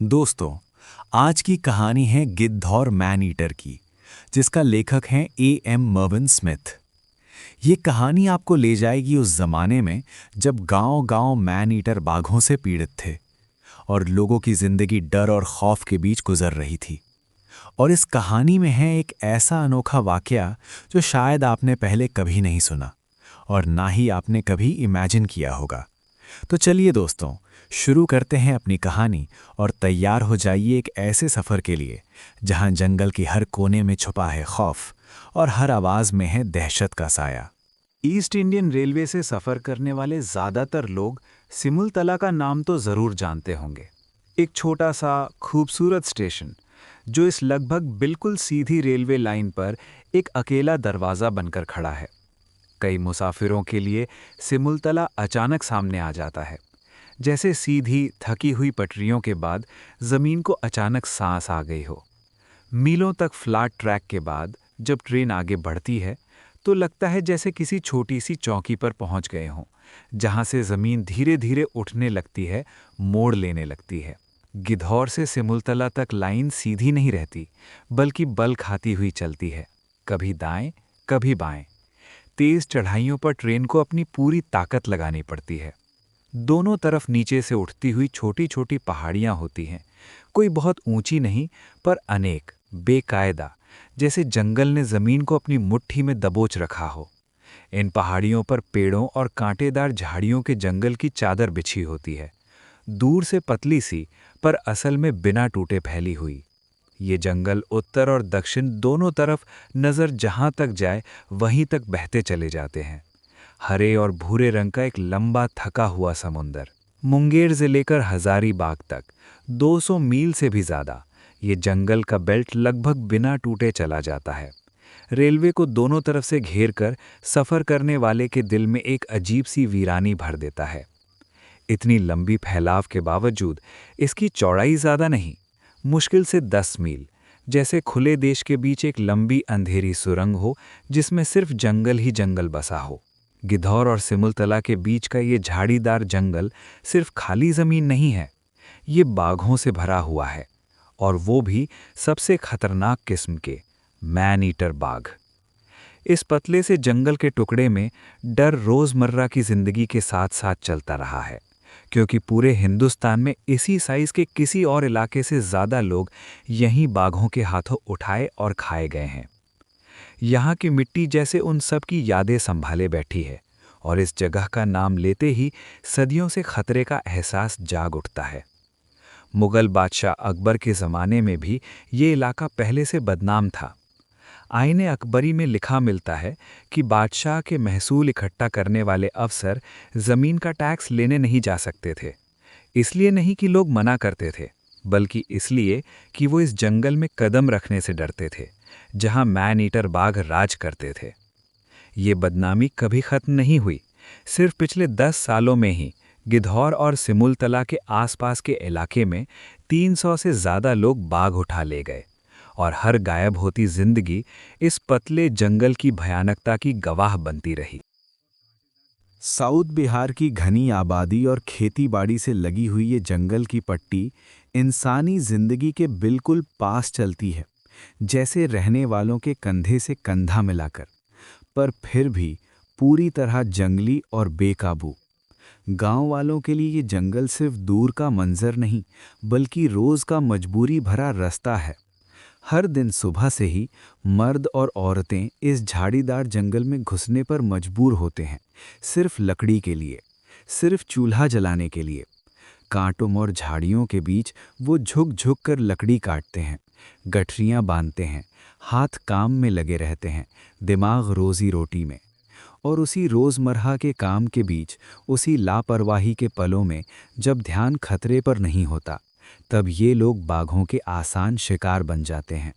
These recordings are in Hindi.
दोस्तों, आज की कहानी है गिद्ध और मैन ईटर की, जिसका लेखक है एम मर्विन स्मिथ। ये कहानी आपको ले जाएगी उस जमाने में जब गांव-गांव मैन ईटर बाघों से पीड़ित थे और लोगों की जिंदगी डर और खौफ के बीच गुजर रही थी। और इस कहानी में है एक ऐसा अनोखा वाकया जो शायद आपने पहले कभी नहीं सुना और ना ही आपने कभी इमेजिन किया होगा। तो चलिए दोस्तों, शुरू करते हैं अपनी कहानी और तैयार हो जाइए एक ऐसे सफ़र के लिए जहां जंगल के हर कोने में छुपा है खौफ और हर आवाज़ में है दहशत का साया। ईस्ट इंडियन रेलवे से सफ़र करने वाले ज़्यादातर लोग सिमुलतला का नाम तो ज़रूर जानते होंगे। एक छोटा सा खूबसूरत स्टेशन जो इस लगभग बिल्कुल सीधी रेलवे लाइन पर एक अकेला दरवाज़ा बनकर खड़ा है। कई मुसाफिरों के लिए सिमुलतला अचानक सामने आ जाता है, जैसे सीधी थकी हुई पटरियों के बाद ज़मीन को अचानक सांस आ गई हो। मीलों तक फ्लैट ट्रैक के बाद जब ट्रेन आगे बढ़ती है तो लगता है जैसे किसी छोटी सी चौकी पर पहुंच गए हों, जहां से ज़मीन धीरे धीरे उठने लगती है, मोड़ लेने लगती है। गिद्धौर से सिमुलतला तक लाइन सीधी नहीं रहती, बल्कि बल खाती हुई चलती है, कभी दाएं कभी बाएं। तेज चढ़ाइयों पर ट्रेन को अपनी पूरी ताकत लगानी पड़ती है। दोनों तरफ नीचे से उठती हुई छोटी छोटी पहाड़ियां होती हैं, कोई बहुत ऊंची नहीं पर अनेक, बेकायदा, जैसे जंगल ने जमीन को अपनी मुट्ठी में दबोच रखा हो। इन पहाड़ियों पर पेड़ों और कांटेदार झाड़ियों के जंगल की चादर बिछी होती है, दूर से पतली सी पर असल में बिना टूटे फैली हुई। ये जंगल उत्तर और दक्षिण दोनों तरफ नज़र जहां तक जाए वहीं तक बहते चले जाते हैं। हरे और भूरे रंग का एक लंबा थका हुआ समुंदर। मुंगेर से लेकर हजारीबाग तक 200 मील से भी ज़्यादा ये जंगल का बेल्ट लगभग बिना टूटे चला जाता है। रेलवे को दोनों तरफ से घेर कर सफ़र करने वाले के दिल में एक अजीब सी वीरानी भर देता है। इतनी लंबी फैलाव के बावजूद इसकी चौड़ाई ज़्यादा नहीं, मुश्किल से 10 मील, जैसे खुले देश के बीच एक लंबी अंधेरी सुरंग हो जिसमें सिर्फ जंगल ही जंगल बसा हो। गिद्धौर और सिमुलतला के बीच का ये झाड़ीदार जंगल सिर्फ खाली ज़मीन नहीं है, ये बाघों से भरा हुआ है, और वो भी सबसे खतरनाक किस्म के, मैन ईटर बाघ। इस पतले से जंगल के टुकड़े में डर रोज़मर्रा की ज़िंदगी के साथ साथ चलता रहा है, क्योंकि पूरे हिंदुस्तान में इसी साइज़ के किसी और इलाके से ज़्यादा लोग यहीं बाघों के हाथों उठाए और खाए गए हैं। यहाँ की मिट्टी जैसे उन सब की यादें संभाले बैठी है, और इस जगह का नाम लेते ही सदियों से खतरे का एहसास जाग उठता है। मुगल बादशाह अकबर के ज़माने में भी ये इलाका पहले से बदनाम था। आईने अकबरी में लिखा मिलता है कि बादशाह के महसूल इकट्ठा करने वाले अफसर ज़मीन का टैक्स लेने नहीं जा सकते थे। इसलिए नहीं कि लोग मना करते थे, बल्कि इसलिए कि वो इस जंगल में कदम रखने से डरते थे, जहां मैन ईटर बाघ राज करते थे। ये बदनामी कभी खत्म नहीं हुई। सिर्फ पिछले 10 सालों में ही गिद्धौर और सिमुलतला के आसपास के इलाके में 300 से ज़्यादा लोग बाघ उठा ले गए, और हर गायब होती जिंदगी इस पतले जंगल की भयानकता की गवाह बनती रही। साउथ बिहार की घनी आबादी और खेतीबाड़ी से लगी हुई ये जंगल की पट्टी इंसानी जिंदगी के बिल्कुल पास चलती है, जैसे रहने वालों के कंधे से कंधा मिलाकर, पर फिर भी पूरी तरह जंगली और बेकाबू। गांव वालों के लिए ये जंगल सिर्फ दूर का मंजर नहीं, बल्कि रोज़ का मजबूरी भरा रास्ता है। हर दिन सुबह से ही मर्द और औरतें इस झाड़ीदार जंगल में घुसने पर मजबूर होते हैं, सिर्फ लकड़ी के लिए, सिर्फ चूल्हा जलाने के लिए। कांटों और झाड़ियों के बीच वो झुक झुक कर लकड़ी काटते हैं, गठरियाँ बांधते हैं, हाथ काम में लगे रहते हैं, दिमाग रोजी रोटी में। और उसी रोज़मर्रा के काम के बीच, उसी लापरवाही के पलों में, जब ध्यान खतरे पर नहीं होता, तब ये लोग बाघों के आसान शिकार बन जाते हैं।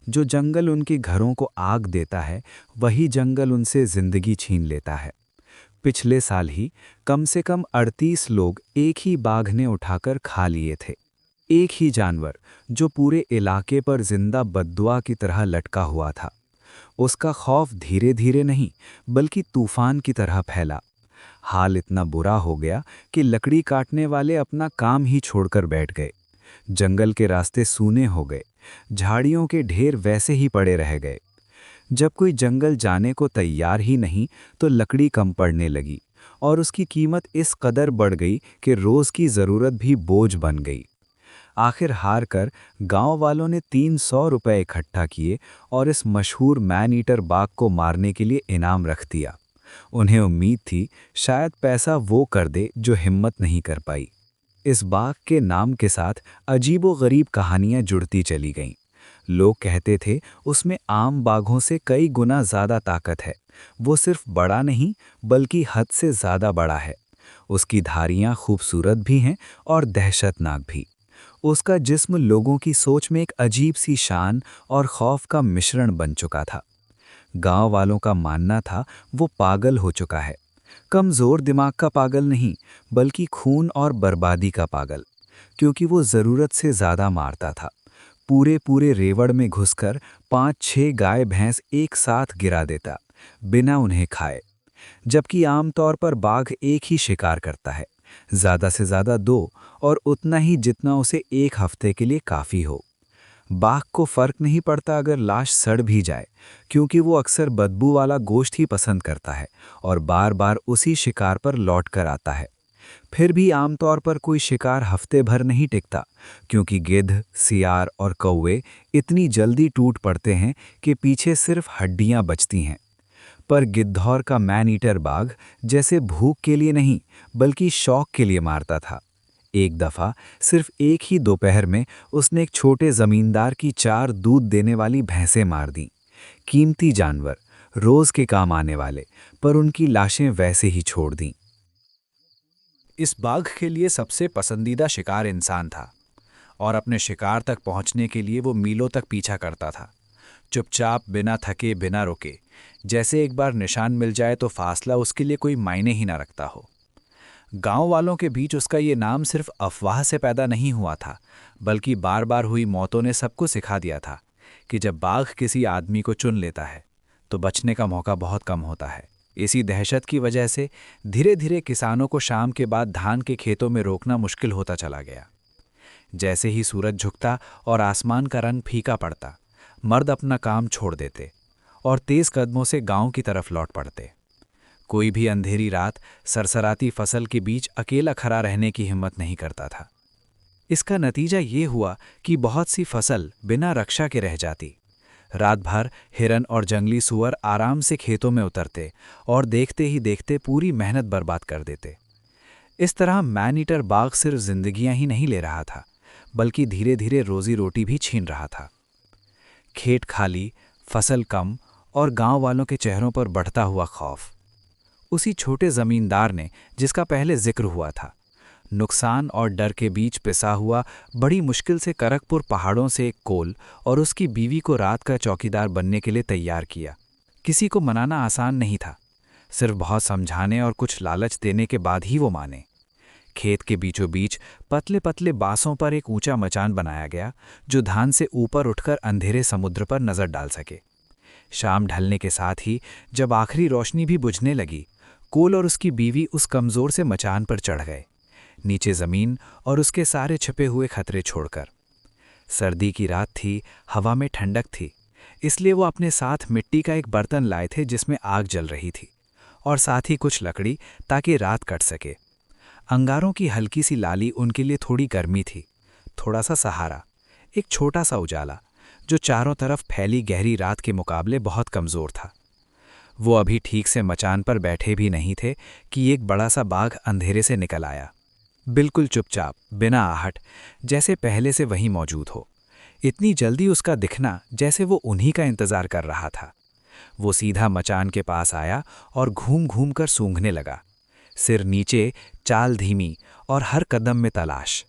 जो जंगल उनके घरों को आग देता है, वही जंगल उनसे जिंदगी छीन लेता है। पिछले साल ही कम से कम 38 लोग एक ही बाघ ने उठाकर खा लिए थे। एक ही जानवर जो पूरे इलाके पर जिंदा बद्दुआ की तरह लटका हुआ था। उसका खौफ धीरे धीरे नहीं, बल्कि तूफान की तरह फैला। हाल इतना बुरा हो गया कि लकड़ी काटने वाले अपना काम ही छोड़कर बैठ गए। जंगल के रास्ते सूने हो गए, झाड़ियों के ढेर वैसे ही पड़े रह गए। जब कोई जंगल जाने को तैयार ही नहीं तो लकड़ी कम पड़ने लगी और उसकी कीमत इस कदर बढ़ गई कि रोज़ की ज़रूरत भी बोझ बन गई। आखिर हार कर गांव वालों ने 300 रुपए इकट्ठा किए और इस मशहूर मैन ईटर बाघ को मारने के लिए इनाम रख दिया। उन्हें उम्मीद थी शायद पैसा वो कर दे जो हिम्मत नहीं कर पाई। इस बाघ के नाम के साथ अजीबो-गरीब कहानियां जुड़ती चली गईं। लोग कहते थे उसमें आम बाघों से कई गुना ज़्यादा ताकत है। वो सिर्फ बड़ा नहीं बल्कि हद से ज़्यादा बड़ा है। उसकी धारियां खूबसूरत भी हैं और दहशतनाक भी। उसका जिस्म लोगों की सोच में एक अजीब सी शान और खौफ का मिश्रण बन चुका था। गांव वालों का मानना था वो पागल हो चुका है। कमज़ोर दिमाग का पागल नहीं बल्कि खून और बर्बादी का पागल, क्योंकि वो ज़रूरत से ज़्यादा मारता था। पूरे पूरे रेवड़ में घुसकर 5-6 गाय भैंस एक साथ गिरा देता, बिना उन्हें खाए। जबकि आमतौर पर बाघ एक ही शिकार करता है, ज़्यादा से ज़्यादा 2, और उतना ही जितना उसे एक हफ्ते के लिए काफ़ी हो। बाघ को फर्क नहीं पड़ता अगर लाश सड़ भी जाए, क्योंकि वो अक्सर बदबू वाला गोश्त ही पसंद करता है और बार बार उसी शिकार पर लौट कर आता है। फिर भी आमतौर पर कोई शिकार हफ्ते भर नहीं टिकता, क्योंकि गिद्ध, सियार और कौवे इतनी जल्दी टूट पड़ते हैं कि पीछे सिर्फ हड्डियां बचती हैं। पर गिद्धौर का मैन ईटर बाघ जैसे भूख के लिए नहीं बल्कि शौक के लिए मारता था। एक दफा सिर्फ एक ही दोपहर में उसने एक छोटे जमींदार की 4 दूध देने वाली भैंसें मार दी। कीमती जानवर, रोज के काम आने वाले, पर उनकी लाशें वैसे ही छोड़ दी। इस बाघ के लिए सबसे पसंदीदा शिकार इंसान था और अपने शिकार तक पहुंचने के लिए वो मीलों तक पीछा करता था, चुपचाप, बिना थके, बिना रुके। जैसे एक बार निशान मिल जाए तो फासला उसके लिए कोई मायने ही ना रखता हो। गांव वालों के बीच उसका ये नाम सिर्फ अफवाह से पैदा नहीं हुआ था, बल्कि बार बार हुई मौतों ने सबको सिखा दिया था कि जब बाघ किसी आदमी को चुन लेता है तो बचने का मौका बहुत कम होता है। इसी दहशत की वजह से धीरे धीरे किसानों को शाम के बाद धान के खेतों में रोकना मुश्किल होता चला गया। जैसे ही सूरज झुकता और आसमान का रंग फीका पड़ता, मर्द अपना काम छोड़ देते और तेज कदमों से गांव की तरफ लौट पड़ते। कोई भी अंधेरी रात सरसराती फसल के बीच अकेला खड़ा रहने की हिम्मत नहीं करता था। इसका नतीजा ये हुआ कि बहुत सी फसल बिना रक्षा के रह जाती। रात भर हिरन और जंगली सूअर आराम से खेतों में उतरते और देखते ही देखते पूरी मेहनत बर्बाद कर देते। इस तरह मैन ईटर बाघ सिर्फ जिंदगियां ही नहीं ले रहा था, बल्कि धीरे धीरे रोजी रोटी भी छीन रहा था। खेत खाली, फसल कम और गांव वालों के चेहरों पर बढ़ता हुआ खौफ। उसी छोटे जमींदार ने, जिसका पहले जिक्र हुआ था, नुकसान और डर के बीच पिसा हुआ बड़ी मुश्किल से करकपुर पहाड़ों से एक कोल और उसकी बीवी को रात का चौकीदार बनने के लिए तैयार किया। किसी को मनाना आसान नहीं था, सिर्फ बहुत समझाने और कुछ लालच देने के बाद ही वो माने। खेत के बीचों बीच पतले पतले बांसों पर एक ऊंचा मचान बनाया गया, जो धान से ऊपर उठकर अंधेरे समुद्र पर नजर डाल सके। शाम ढलने के साथ ही जब आखिरी रोशनी भी बुझने लगी, कोल और उसकी बीवी उस कमजोर से मचान पर चढ़ गए, नीचे जमीन और उसके सारे छिपे हुए खतरे छोड़कर। सर्दी की रात थी, हवा में ठंडक थी, इसलिए वो अपने साथ मिट्टी का एक बर्तन लाए थे जिसमें आग जल रही थी, और साथ ही कुछ लकड़ी ताकि रात कट सके। अंगारों की हल्की सी लाली उनके लिए थोड़ी गर्मी थी, थोड़ा सा सहारा, एक छोटा सा उजाला जो चारों तरफ फैली गहरी रात के मुकाबले बहुत कमजोर था। वो अभी ठीक से मचान पर बैठे भी नहीं थे कि एक बड़ा सा बाघ अंधेरे से निकल आया, बिल्कुल चुपचाप, बिना आहट, जैसे पहले से वहीं मौजूद हो। इतनी जल्दी उसका दिखना जैसे वो उन्हीं का इंतजार कर रहा था। वो सीधा मचान के पास आया और घूम घूम कर सूंघने लगा, सिर नीचे, चाल धीमी और हर कदम में तलाश।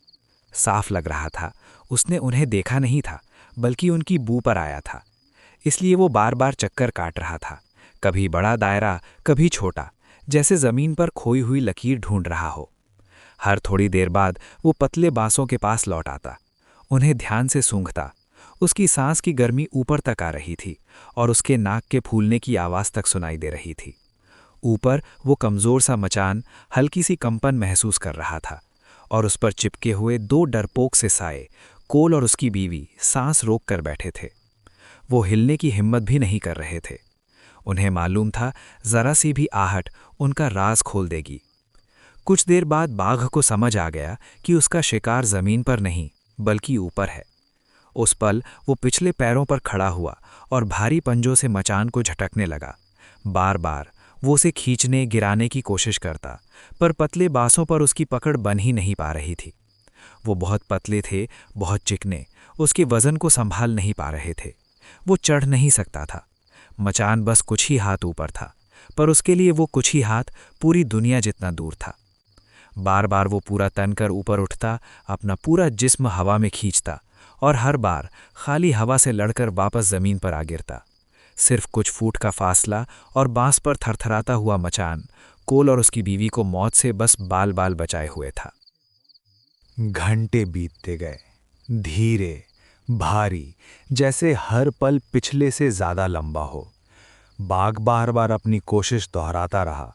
साफ लग रहा था उसने उन्हें देखा नहीं था, बल्कि उनकी बू पर आया था। इसलिए वो बार बार चक्कर काट रहा था, कभी बड़ा दायरा, कभी छोटा, जैसे जमीन पर खोई हुई लकीर ढूंढ रहा हो। हर थोड़ी देर बाद वो पतले बांसों के पास लौट आता, उन्हें ध्यान से सूंघता। उसकी सांस की गर्मी ऊपर तक आ रही थी और उसके नाक के फूलने की आवाज़ तक सुनाई दे रही थी। ऊपर वो कमज़ोर सा मचान हल्की सी कंपन महसूस कर रहा था और उस पर चिपके हुए 2 डरपोक से साए कोल और उसकी बीवी सांस रोक कर बैठे थे। वो हिलने की हिम्मत भी नहीं कर रहे थे। उन्हें मालूम था जरा सी भी आहट उनका राज खोल देगी। कुछ देर बाद बाघ को समझ आ गया कि उसका शिकार जमीन पर नहीं बल्कि ऊपर है। उस पल वो पिछले पैरों पर खड़ा हुआ और भारी पंजों से मचान को झटकने लगा। बार बार वो उसे खींचने गिराने की कोशिश करता, पर पतले बांसों पर उसकी पकड़ बन ही नहीं पा रही थी। वो बहुत पतले थे, बहुत चिकने, उसके वजन को संभाल नहीं पा रहे थे। वो चढ़ नहीं सकता था। मचान बस कुछ ही हाथ ऊपर था, पर उसके लिए वो कुछ ही हाथ पूरी दुनिया जितना दूर था। बार बार वो पूरा तन कर ऊपर उठता, अपना पूरा जिस्म हवा में खींचता और हर बार खाली हवा से लड़कर वापस जमीन पर आ गिरता। सिर्फ कुछ फुट का फासला और बांस पर थरथराता हुआ मचान कोल और उसकी बीवी को मौत से बस बाल बाल बचाए हुए था। घंटे बीतते गए, धीरे, भारी, जैसे हर पल पिछले से ज्यादा लंबा हो। बाघ बार बार अपनी कोशिश दोहराता रहा।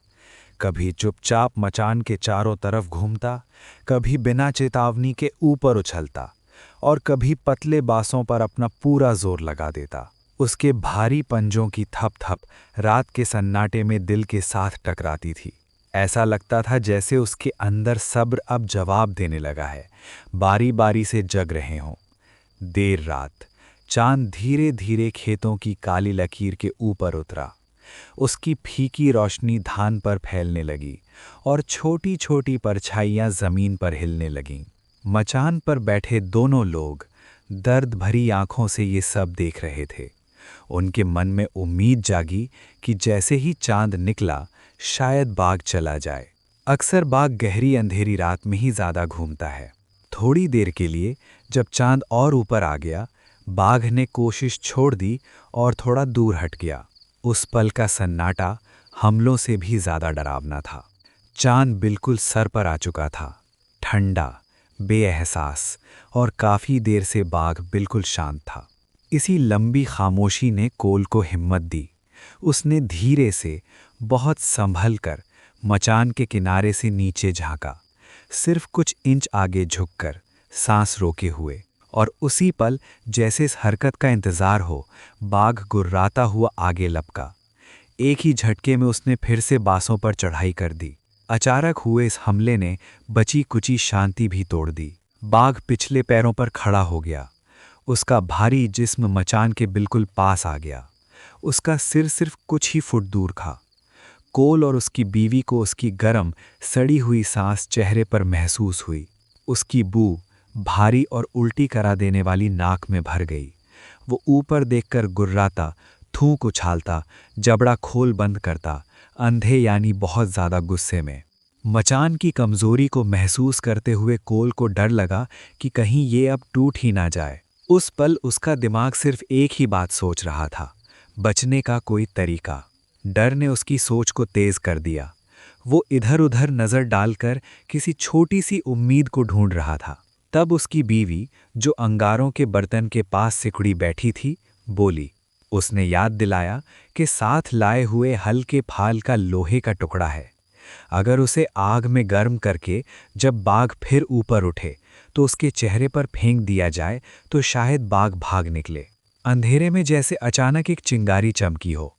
कभी चुपचाप मचान के चारों तरफ घूमता, कभी बिना चेतावनी के ऊपर उछलता और कभी पतले बांसों पर अपना पूरा जोर लगा देता। उसके भारी पंजों की थप थप रात के सन्नाटे में दिल के साथ टकराती थी। ऐसा लगता था जैसे उसके अंदर सब्र अब जवाब देने लगा है, बारी बारी से जग रहे हों। देर रात चांद धीरे धीरे खेतों की काली लकीर के ऊपर उतरा। उसकी फीकी रोशनी धान पर फैलने लगी और छोटी छोटी परछाइयां जमीन पर हिलने लगीं। मचान पर बैठे दोनों लोग दर्द भरी आंखों से ये सब देख रहे थे। उनके मन में उम्मीद जागी कि जैसे ही चांद निकला शायद बाघ चला जाए। अक्सर बाघ गहरी अंधेरी रात में ही ज्यादा घूमता है। थोड़ी देर के लिए जब चांद और ऊपर आ गया, बाघ ने कोशिश छोड़ दी और थोड़ा दूर हट गया। उस पल का सन्नाटा हमलों से भी ज्यादा डरावना था। चांद बिल्कुल सर पर आ चुका था, ठंडा, बेएहसास, और काफी देर से बाघ बिल्कुल शांत था। इसी लंबी खामोशी ने कोल को हिम्मत दी। उसने धीरे से, बहुत संभल कर मचान के किनारे से नीचे झांका, सिर्फ कुछ इंच आगे झुककर, सांस रोके हुए। और उसी पल जैसे इस हरकत का इंतजार हो, बाघ गुर्राता हुआ आगे लपका। एक ही झटके में उसने फिर से बांसों पर चढ़ाई कर दी। अचानक हुए इस हमले ने बची कुची शांति भी तोड़ दी। बाघ पिछले पैरों पर खड़ा हो गया। उसका भारी जिस्म मचान के बिल्कुल पास आ गया। उसका सिर सिर्फ कुछ ही फुट दूर था। कोल और उसकी बीवी को उसकी गर्म, सड़ी हुई सांस चेहरे पर महसूस हुई। उसकी बू भारी और उल्टी करा देने वाली नाक में भर गई। वो ऊपर देखकर गुर्राता, थूक उछालता, जबड़ा खोल बंद करता, अंधे यानी बहुत ज्यादा गुस्से में। मचान की कमजोरी को महसूस करते हुए कोल को डर लगा कि कहीं ये अब टूट ही ना जाए। उस पल उसका दिमाग सिर्फ एक ही बात सोच रहा था, बचने का कोई तरीका। डर ने उसकी सोच को तेज कर दिया। वो इधर उधर नजर डालकर किसी छोटी सी उम्मीद को ढूंढ रहा था। तब उसकी बीवी, जो अंगारों के बर्तन के पास सिकुड़ी बैठी थी, बोली। उसने याद दिलाया कि साथ लाए हुए हल्के फाल का लोहे का टुकड़ा है। अगर उसे आग में गर्म करके जब बाघ फिर ऊपर उठे तो उसके चेहरे पर फेंक दिया जाए तो शायद बाघ भाग निकले। अंधेरे में जैसे अचानक एक चिंगारी चमकी हो।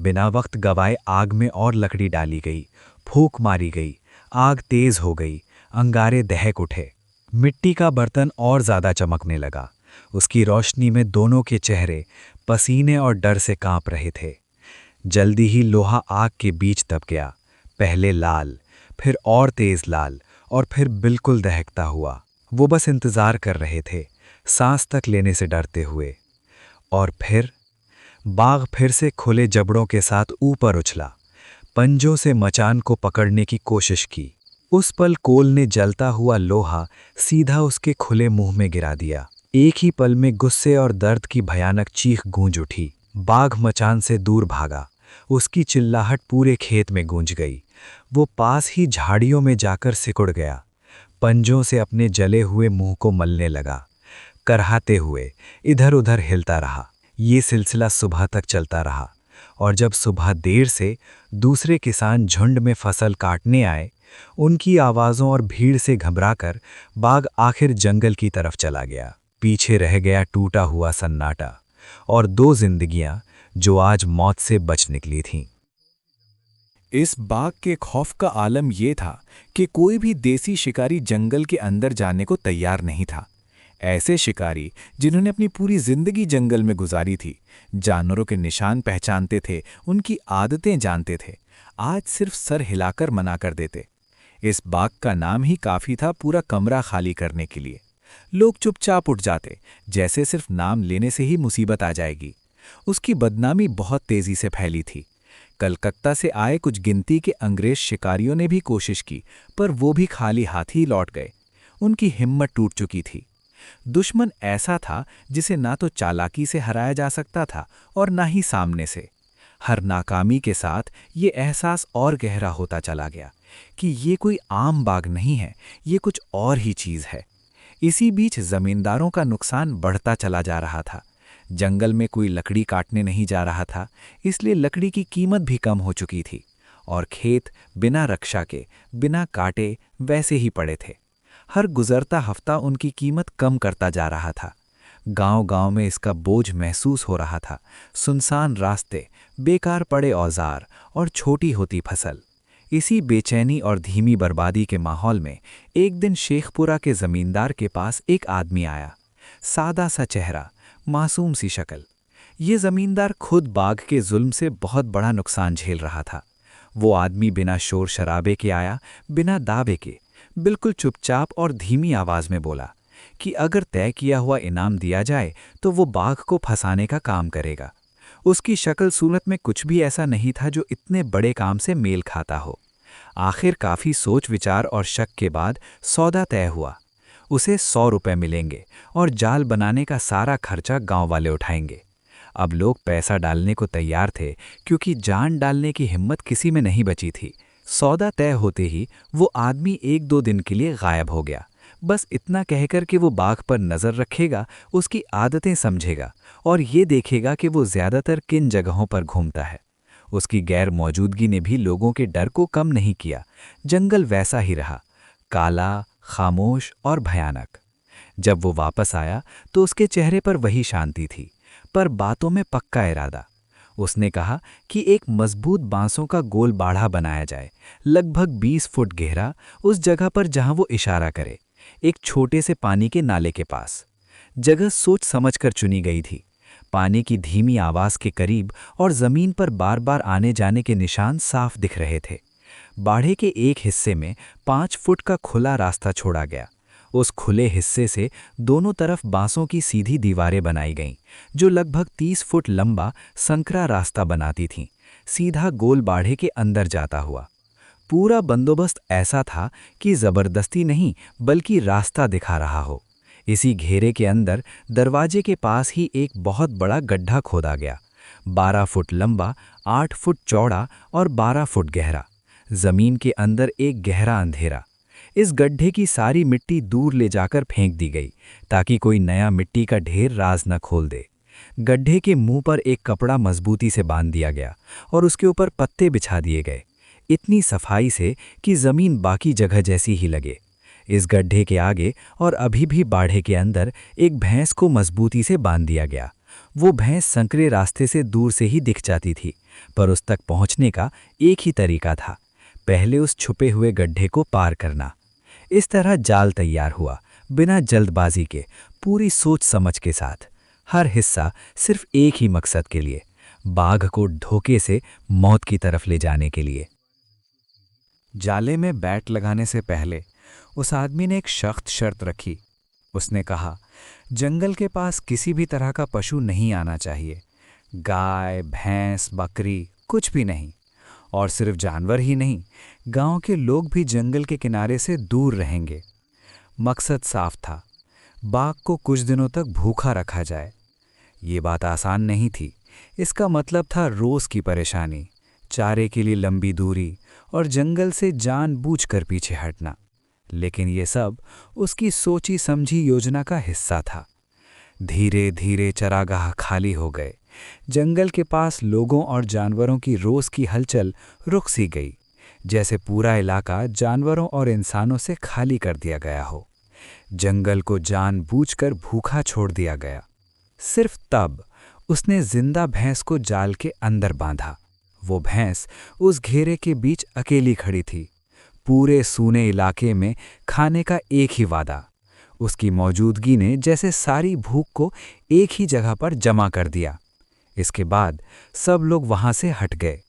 बिना वक्त गवाए आग में और लकड़ी डाली गई, फूंक मारी गई, आग तेज हो गई, अंगारे दहक उठे। मिट्टी का बर्तन और ज्यादा चमकने लगा। उसकी रोशनी में दोनों के चेहरे पसीने और डर से कांप रहे थे। जल्दी ही लोहा आग के बीच दब गया, पहले लाल, फिर और तेज लाल, और फिर बिल्कुल दहकता हुआ। वो बस इंतजार कर रहे थे, सांस तक लेने से डरते हुए। और फिर बाघ फिर से खुले जबड़ों के साथ ऊपर उछला, पंजों से मचान को पकड़ने की कोशिश की। उस पल कोल ने जलता हुआ लोहा सीधा उसके खुले मुंह में गिरा दिया। एक ही पल में गुस्से और दर्द की भयानक चीख गूंज उठी। बाघ मचान से दूर भागा। उसकी चिल्लाहट पूरे खेत में गूंज गई। वो पास ही झाड़ियों में जाकर सिकुड़ गया, पंजों से अपने जले हुए मुंह को मलने लगा। करहाते हुए इधर उधर हिलता रहा। ये सिलसिला सुबह तक चलता रहा, और जब सुबह देर से दूसरे किसान झुंड में फसल काटने आए उनकी आवाज़ों और भीड़ से घबराकर बाघ आखिर जंगल की तरफ चला गया। पीछे रह गया टूटा हुआ सन्नाटा और दो जिंदगियां जो आज मौत से बच निकली थीं। इस बाघ के खौफ का आलम यह था कि कोई भी देसी शिकारी जंगल के अंदर जाने को तैयार नहीं था। ऐसे शिकारी जिन्होंने अपनी पूरी जिंदगी जंगल में गुजारी थी, जानवरों के निशान पहचानते थे, उनकी आदतें जानते थे, आज सिर्फ सर हिलाकर मना कर देते। इस बाघ का नाम ही काफी था पूरा कमरा खाली करने के लिए। लोग चुपचाप उठ जाते, जैसे सिर्फ नाम लेने से ही मुसीबत आ जाएगी। उसकी बदनामी बहुत तेजी से फैली थी। कलकत्ता से आए कुछ गिनती के अंग्रेज शिकारियों ने भी कोशिश की, पर वो भी खाली हाथ ही लौट गए। उनकी हिम्मत टूट चुकी थी। दुश्मन ऐसा था जिसे ना तो चालाकी से हराया जा सकता था और ना ही सामने से। हर नाकामी के साथ ये एहसास और गहरा होता चला गया कि ये कोई आम बाघ नहीं है, ये कुछ और ही चीज है। इसी बीच जमींदारों का नुकसान बढ़ता चला जा रहा था। जंगल में कोई लकड़ी काटने नहीं जा रहा था, इसलिए लकड़ी की कीमत भी कम हो चुकी थी और खेत बिना रक्षा के, बिना काटे वैसे ही पड़े थे। हर गुजरता हफ्ता उनकी कीमत कम करता जा रहा था। गांव-गांव में इसका बोझ महसूस हो रहा था। सुनसान रास्ते, बेकार पड़े औजार और छोटी होती फसल। इसी बेचैनी और धीमी बर्बादी के माहौल में एक दिन शेखपुरा के जमींदार के पास एक आदमी आया। सादा सा चेहरा, मासूम सी शक्ल। ये जमींदार खुद बाघ के जुल्म से बहुत बड़ा नुकसान झेल रहा था। वो आदमी बिना शोर शराबे के आया, बिना दावे के, बिल्कुल चुपचाप और धीमी आवाज में बोला कि अगर तय किया हुआ इनाम दिया जाए तो वो बाघ को फंसाने का काम करेगा। उसकी शक्ल सूरत में कुछ भी ऐसा नहीं था जो इतने बड़े काम से मेल खाता हो। आखिर काफी सोच विचार और शक के बाद सौदा तय हुआ। उसे 100 रुपए मिलेंगे और जाल बनाने का सारा खर्चा गांव वाले उठाएंगे। अब लोग पैसा डालने को तैयार थे, क्योंकि जान डालने की हिम्मत किसी में नहीं बची थी। सौदा तय होते ही वो आदमी 1-2 दिन के लिए गायब हो गया। बस इतना कहकर कि वो बाघ पर नजर रखेगा, उसकी आदतें समझेगा और ये देखेगा कि वो ज्यादातर किन जगहों पर घूमता है। उसकी गैर मौजूदगी ने भी लोगों के डर को कम नहीं किया। जंगल वैसा ही रहा, काला, खामोश और भयानक। जब वो वापस आया तो उसके चेहरे पर वही शांति थी, पर बातों में पक्का इरादा। उसने कहा कि एक मजबूत बांसों का गोल बाड़ा बनाया जाए, लगभग 20 फुट गहरा, उस जगह पर जहां वो इशारा करे, एक छोटे से पानी के नाले के पास। जगह सोच समझकर चुनी गई थी। पानी की धीमी आवाज के करीब और जमीन पर बार बार आने जाने के निशान साफ दिख रहे थे। बाड़े के एक हिस्से में 5 फुट का खुला रास्ता छोड़ा गया। उस खुले हिस्से से दोनों तरफ बांसों की सीधी दीवारें बनाई गईं, जो लगभग 30 फुट लंबा संकरा रास्ता बनाती थीं, सीधा गोल बाड़े के अंदर जाता हुआ। पूरा बंदोबस्त ऐसा था कि जबरदस्ती नहीं, बल्कि रास्ता दिखा रहा हो। इसी घेरे के अंदर दरवाजे के पास ही एक बहुत बड़ा गड्ढा खोदा गया, 12 फुट लंबा, 8 फुट चौड़ा और 12 फुट गहरा। जमीन के अंदर एक गहरा अंधेरा। इस गड्ढे की सारी मिट्टी दूर ले जाकर फेंक दी गई, ताकि कोई नया मिट्टी का ढेर राज न खोल दे। गड्ढे के मुंह पर एक कपड़ा मजबूती से बांध दिया गया और उसके ऊपर पत्ते बिछा दिए गए, इतनी सफाई से कि जमीन बाकी जगह जैसी ही लगे। इस गड्ढे के आगे और अभी भी बाड़े के अंदर एक भैंस को मजबूती से बांध दिया गया। वो भैंस संकरे रास्ते से दूर से ही दिख जाती थी, पर उस तक पहुंचने का एक ही तरीका था, पहले उस छुपे हुए गड्ढे को पार करना। इस तरह जाल तैयार हुआ, बिना जल्दबाजी के, पूरी सोच समझ के साथ। हर हिस्सा सिर्फ एक ही मकसद के लिए, बाघ को धोखे से मौत की तरफ ले जाने के लिए। जाले में बैट लगाने से पहले उस आदमी ने एक सख्त शर्त रखी। उसने कहा, जंगल के पास किसी भी तरह का पशु नहीं आना चाहिए, गाय, भैंस, बकरी, कुछ भी नहीं। और सिर्फ जानवर ही नहीं, गांव के लोग भी जंगल के किनारे से दूर रहेंगे। मकसद साफ था, बाघ को कुछ दिनों तक भूखा रखा जाए। ये बात आसान नहीं थी। इसका मतलब था रोज की परेशानी, चारे के लिए लंबी दूरी और जंगल से जानबूझकर पीछे हटना। लेकिन ये सब उसकी सोची समझी योजना का हिस्सा था। धीरे धीरे चरागाह खाली हो गए। जंगल के पास लोगों और जानवरों की रोज की हलचल रुक सी गई। जैसे पूरा इलाका जानवरों और इंसानों से खाली कर दिया गया हो। जंगल को जानबूझकर भूखा छोड़ दिया गया। सिर्फ तब उसने जिंदा भैंस को जाल के अंदर बांधा। वो भैंस उस घेरे के बीच अकेली खड़ी थी, पूरे सूने इलाके में खाने का एक ही वादा। उसकी मौजूदगी ने जैसे सारी भूख को एक ही जगह पर जमा कर दिया। इसके बाद सब लोग वहां से हट गए।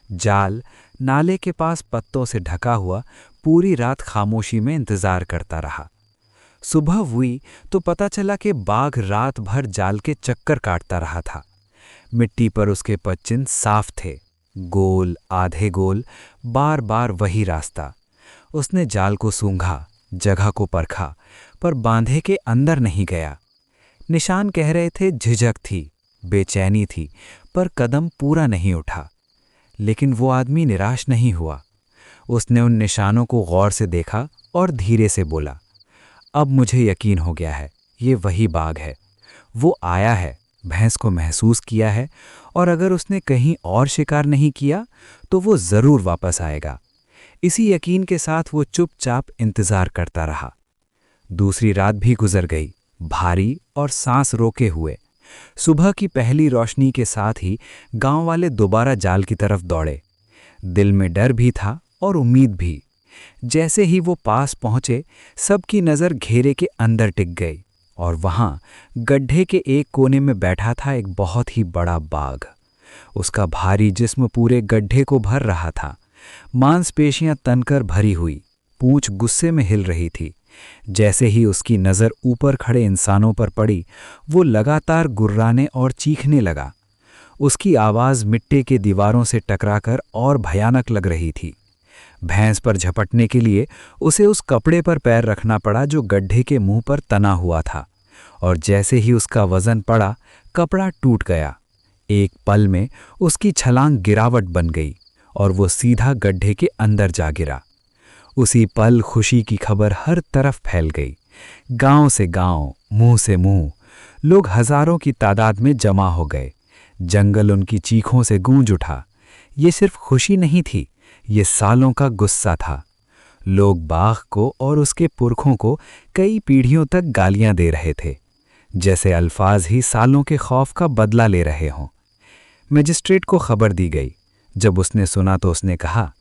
जाल नाले के पास पत्तों से ढका हुआ पूरी रात खामोशी में इंतजार करता रहा। सुबह हुई तो पता चला कि बाघ रात भर जाल के चक्कर काटता रहा था। मिट्टी पर उसके पदचिह्न साफ थे, गोल आधे गोल, बार बार वही रास्ता। उसने जाल को सूंघा, जगह को परखा, पर बांधे के अंदर नहीं गया। निशान कह रहे थे झिझक थी, बेचैनी थी, पर कदम पूरा नहीं उठा। लेकिन वो आदमी निराश नहीं हुआ। उसने उन निशानों को गौर से देखा और धीरे से बोला, अब मुझे यकीन हो गया है, ये वही बाघ है। वो आया है, भैंस को महसूस किया है, और अगर उसने कहीं और शिकार नहीं किया तो वो जरूर वापस आएगा। इसी यकीन के साथ वो चुपचाप इंतजार करता रहा। दूसरी रात भी गुजर गई, भारी और सांस रोके हुए। सुबह की पहली रोशनी के साथ ही गांव वाले दोबारा जाल की तरफ दौड़े। दिल में डर भी था और उम्मीद भी। जैसे ही वो पास पहुंचे, सबकी नज़र घेरे के अंदर टिक गई, और वहां गड्ढे के एक कोने में बैठा था एक बहुत ही बड़ा बाघ। उसका भारी जिस्म पूरे गड्ढे को भर रहा था। मांसपेशियां तनकर भरी हुई, पूंछ गुस्से में हिल रही थी। जैसे ही उसकी नज़र ऊपर खड़े इंसानों पर पड़ी, वो लगातार गुर्राने और चीखने लगा। उसकी आवाज़ मिट्टी के दीवारों से टकराकर और भयानक लग रही थी। भैंस पर झपटने के लिए उसे उस कपड़े पर पैर रखना पड़ा जो गड्ढे के मुंह पर तना हुआ था, और जैसे ही उसका वजन पड़ा, कपड़ा टूट गया। एक पल में उसकी छलांग गिरावट बन गई और वो सीधा गड्ढे के अंदर जा गिरा। उसी पल खुशी की खबर हर तरफ फैल गई। गांव से गांव, मुंह से मुंह, लोग हजारों की तादाद में जमा हो गए। जंगल उनकी चीखों से गूंज उठा। ये सिर्फ खुशी नहीं थी, ये सालों का गुस्सा था। लोग बाघ को और उसके पुरखों को कई पीढ़ियों तक गालियां दे रहे थे, जैसे अल्फाज ही सालों के खौफ का बदला ले रहे हों। मजिस्ट्रेट को खबर दी गई। जब उसने सुना तो उसने कहा,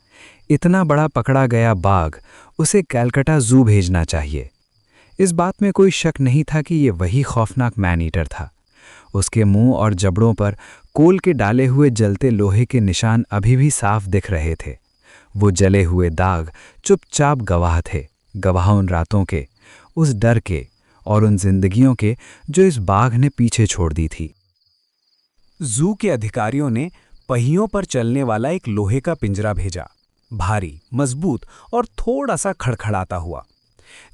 इतना बड़ा पकड़ा गया बाघ, उसे कलकत्ता जू भेजना चाहिए। इस बात में कोई शक नहीं था कि ये वही खौफनाक मैन ईटर था। उसके मुंह और जबड़ों पर कोल के डाले हुए जलते लोहे के निशान अभी भी साफ दिख रहे थे। वो जले हुए दाग चुपचाप गवाह थे, गवाह उन रातों के, उस डर के और उन जिंदगियों के जो इस बाघ ने पीछे छोड़ दी थी। जू के अधिकारियों ने पहियों पर चलने वाला एक लोहे का पिंजरा भेजा, भारी, मजबूत और थोड़ा सा खड़खड़ाता हुआ।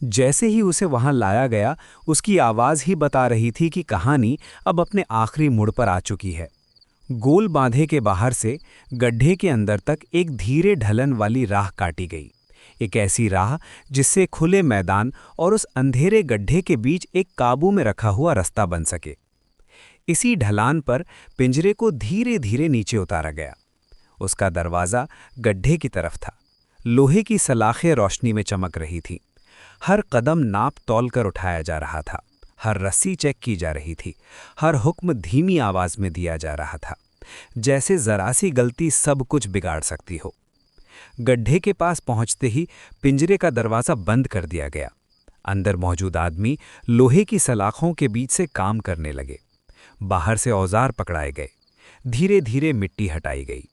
जैसे ही उसे वहां लाया गया, उसकी आवाज ही बता रही थी कि कहानी अब अपने आखिरी मोड़ पर आ चुकी है। गोल बांधे के बाहर से गड्ढे के अंदर तक एक धीरे ढलन वाली राह काटी गई, एक ऐसी राह जिससे खुले मैदान और उस अंधेरे गड्ढे के बीच एक काबू में रखा हुआ रास्ता बन सके। इसी ढलान पर पिंजरे को धीरे धीरे नीचे उतारा गया। उसका दरवाज़ा गड्ढे की तरफ था। लोहे की सलाखें रोशनी में चमक रही थीं। हर कदम नाप तौल कर उठाया जा रहा था, हर रस्सी चेक की जा रही थी, हर हुक्म धीमी आवाज में दिया जा रहा था, जैसे जरा सी गलती सब कुछ बिगाड़ सकती हो। गड्ढे के पास पहुंचते ही पिंजरे का दरवाज़ा बंद कर दिया गया। अंदर मौजूद आदमी लोहे की सलाखों के बीच से काम करने लगे। बाहर से औजार पकड़ाए गए। धीरे धीरे मिट्टी हटाई गई।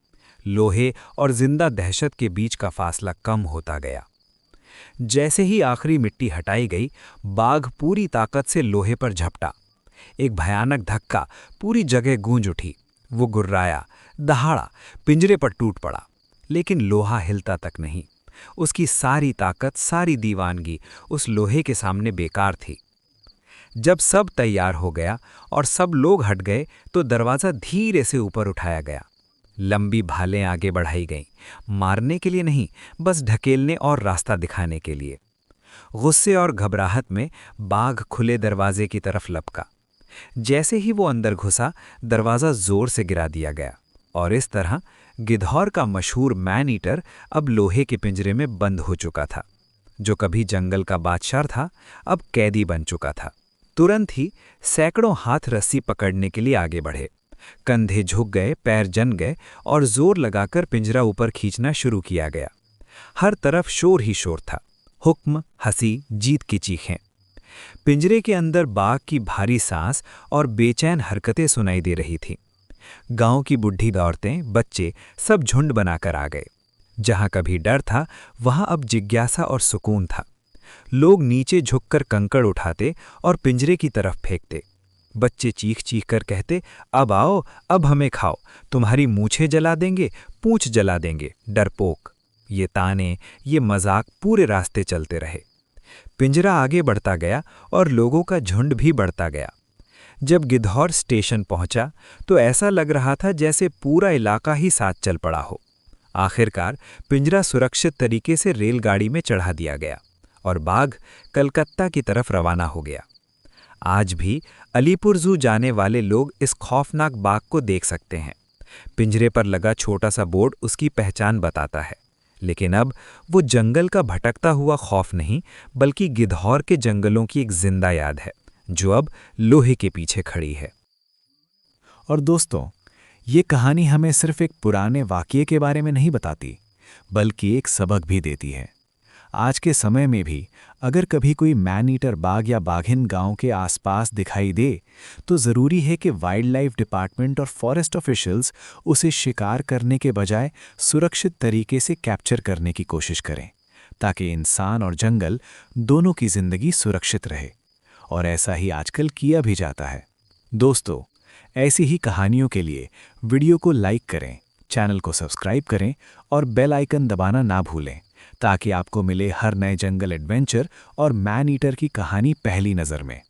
लोहे और जिंदा दहशत के बीच का फासला कम होता गया। जैसे ही आखिरी मिट्टी हटाई गई, बाघ पूरी ताकत से लोहे पर झपटा। एक भयानक धक्का, पूरी जगह गूंज उठी। वो गुर्राया, दहाड़ा, पिंजरे पर टूट पड़ा, लेकिन लोहा हिलता तक नहीं। उसकी सारी ताकत, सारी दीवानगी उस लोहे के सामने बेकार थी। जब सब तैयार हो गया और सब लोग हट गए, तो दरवाज़ा धीरे से ऊपर उठाया गया। लंबी भालें आगे बढ़ाई गईं, मारने के लिए नहीं, बस ढकेलने और रास्ता दिखाने के लिए। गुस्से और घबराहट में बाघ खुले दरवाजे की तरफ लपका। जैसे ही वो अंदर घुसा, दरवाज़ा जोर से गिरा दिया गया और इस तरह गिद्धौर का मशहूर मैन ईटर अब लोहे के पिंजरे में बंद हो चुका था। जो कभी जंगल का बादशाह था, अब कैदी बन चुका था। तुरंत ही सैकड़ों हाथ रस्सी पकड़ने के लिए आगे बढ़े। कंधे झुक गए, पैर जन गए और जोर लगाकर पिंजरा ऊपर खींचना शुरू किया गया। हर तरफ शोर ही शोर था, हुक्म, हंसी, जीत की चीखें। पिंजरे के अंदर बाघ की भारी सांस और बेचैन हरकतें सुनाई दे रही थीं। गांव की बुढ़ी औरतें, बच्चे सब झुंड बनाकर आ गए। जहां कभी डर था, वहां अब जिज्ञासा और सुकून था। लोग नीचे झुककर कंकड़ उठाते और पिंजरे की तरफ फेंकते। बच्चे चीख चीख कर कहते, अब आओ, अब हमें खाओ, तुम्हारी मूछें जला देंगे, पूंछ जला देंगे, डरपोक। ये ताने, ये मजाक पूरे रास्ते चलते रहे। पिंजरा आगे बढ़ता गया और लोगों का झुंड भी बढ़ता गया। जब गिद्धौर स्टेशन पहुंचा तो ऐसा लग रहा था जैसे पूरा इलाका ही साथ चल पड़ा हो। आखिरकार पिंजरा सुरक्षित तरीके से रेलगाड़ी में चढ़ा दिया गया और बाघ कलकत्ता की तरफ रवाना हो गया। आज भी अलीपुर जू जाने वाले लोग इस खौफनाक बाघ को देख सकते हैं। पिंजरे पर लगा छोटा सा बोर्ड उसकी पहचान बताता है। लेकिन अब वो जंगल का भटकता हुआ खौफ नहीं, बल्कि गिद्धौर के जंगलों की एक जिंदा याद है, जो अब लोहे के पीछे खड़ी है। और दोस्तों, ये कहानी हमें सिर्फ एक पुराने वाक़ये के बारे में नहीं बताती, बल्कि एक सबक भी देती है। आज के समय में भी अगर कभी कोई मैन ईटर बाघ या बाघिन गांव के आसपास दिखाई दे, तो ज़रूरी है कि वाइल्ड लाइफ डिपार्टमेंट और फॉरेस्ट ऑफिशियल्स उसे शिकार करने के बजाय सुरक्षित तरीके से कैप्चर करने की कोशिश करें, ताकि इंसान और जंगल दोनों की ज़िंदगी सुरक्षित रहे। और ऐसा ही आजकल किया भी जाता है। दोस्तों, ऐसी ही कहानियों के लिए वीडियो को लाइक करें, चैनल को सब्सक्राइब करें और बेल आइकन दबाना ना भूलें, ताकि आपको मिले हर नए जंगल एडवेंचर और मैन ईटर की कहानी पहली नज़र में।